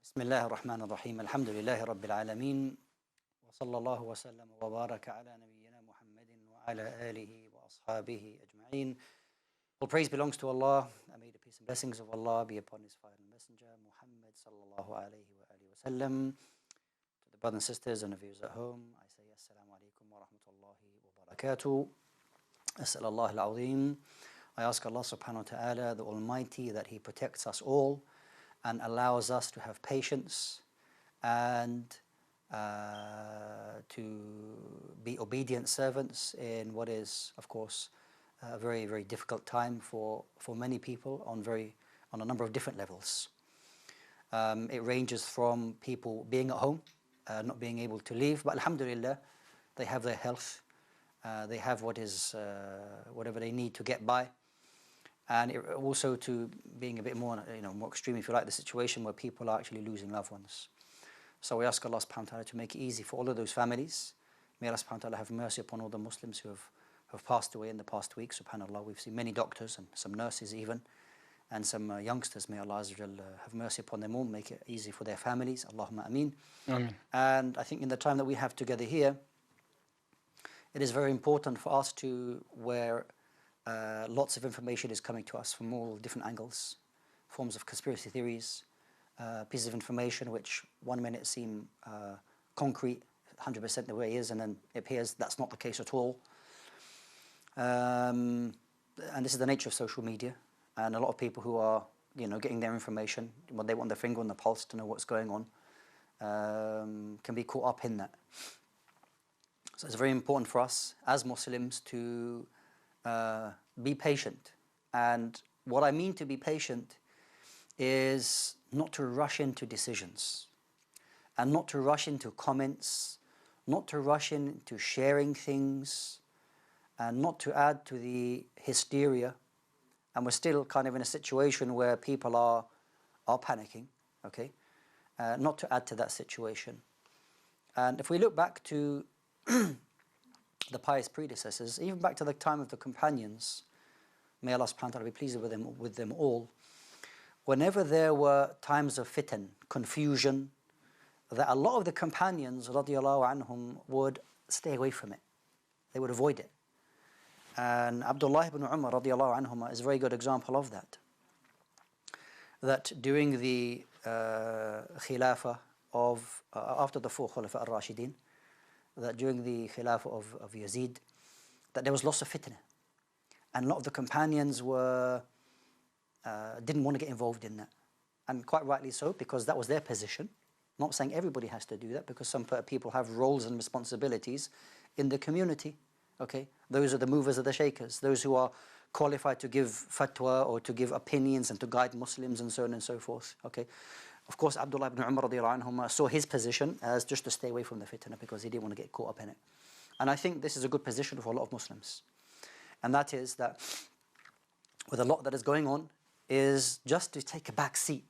بسم الله الرحمن الرحيم الحمد لله رب العالمين وصلى الله وسلم وبارك على نبينا محمد وعلى آله وأصحابه أجمعين. All praise belongs to Allah, and may the peace and blessings of Allah be upon His final messenger Muhammad sallallahu alayhi wa alihi wa sallam. To the brothers and sisters and the viewers at home, I say assalamu alaikum wa rahmatullahi wa barakatuh. As'al Allah al-azim. I ask Allah subhanahu wa ta'ala, the Almighty, that He protects us all and allows us to have patience and to be obedient servants in what is, of course, a very, very difficult time for many people on a number of different levels. It ranges from people being at home, not being able to leave, but alhamdulillah, they have their health, they have whatever they need to get by. And also to being a bit more, more extreme, if you like, the situation where people are actually losing loved ones. So we ask Allah subhanahu wa ta'ala to make it easy for all of those families. May Allah subhanahu wa ta'ala have mercy upon all the Muslims who have passed away in the past week. SubhanAllah, we've seen many doctors and some nurses even, and some youngsters. May Allah Azza wa Jal have mercy upon them all, make it easy for their families. Allahumma ameen. Ameen. And I think in the time that we have together here, it is very important for us to, where lots of information is coming to us from all different angles, forms of conspiracy theories, pieces of information which one minute seem concrete, 100% the way it is, and then it appears that's not the case at all. And this is the nature of social media, and a lot of people who are, getting their information, when they want their finger on the pulse to know what's going on, can be caught up in that. So it's very important for us as Muslims to be patient. And what I mean to be patient is not to rush into decisions and not to rush into comments, not to rush into sharing things, and not to add to the hysteria. And we're still kind of in a situation where people are panicking, okay? Not to add to that situation. And if we look back to the pious predecessors, even back to the time of the companions, may Allah subhanahu wa ta'ala be pleased with them all, whenever there were times of fitan, confusion, that a lot of the companions radiallahu anhum would stay away from it. They would avoid it. And Abdullah ibn Umar radiallahu anhuma is a very good example of that. That during the khilafah of, after the four Khulafa al-Rashidin, that during the khilafah of Yazid, that there was lots of fitna. And a lot of the companions didn't want to get involved in that. And quite rightly so, because that was their position. I'm not saying everybody has to do that, because some people have roles and responsibilities in the community. Okay? Those are the movers and the shakers, those who are qualified to give fatwa or to give opinions and to guide Muslims and so on and so forth. Okay? Of course, Abdullah ibn Umar radiallahu anhuma saw his position as just to stay away from the fitna because he didn't want to get caught up in it. And I think this is a good position for a lot of Muslims. And that is that with a lot that is going on is just to take a back seat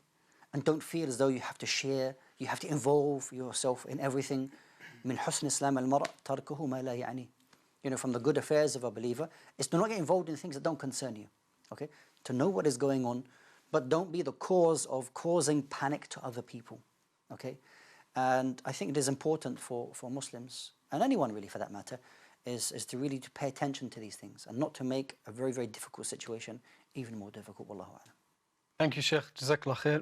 and don't feel as though you have to share, you have to involve yourself in everything. Min husn Islam al-mar' tarkuhu ma la ya'ni. From the good affairs of a believer is to not get involved in things that don't concern you. Okay? To know what is going on, but don't be the cause of causing panic to other people. Okay? And I think it is important for Muslims, and anyone really for that matter, is to really to pay attention to these things and not to make a very, very difficult situation even more difficult. Wallahu a'lam. Thank you, Sheikh. Jazakallah khair.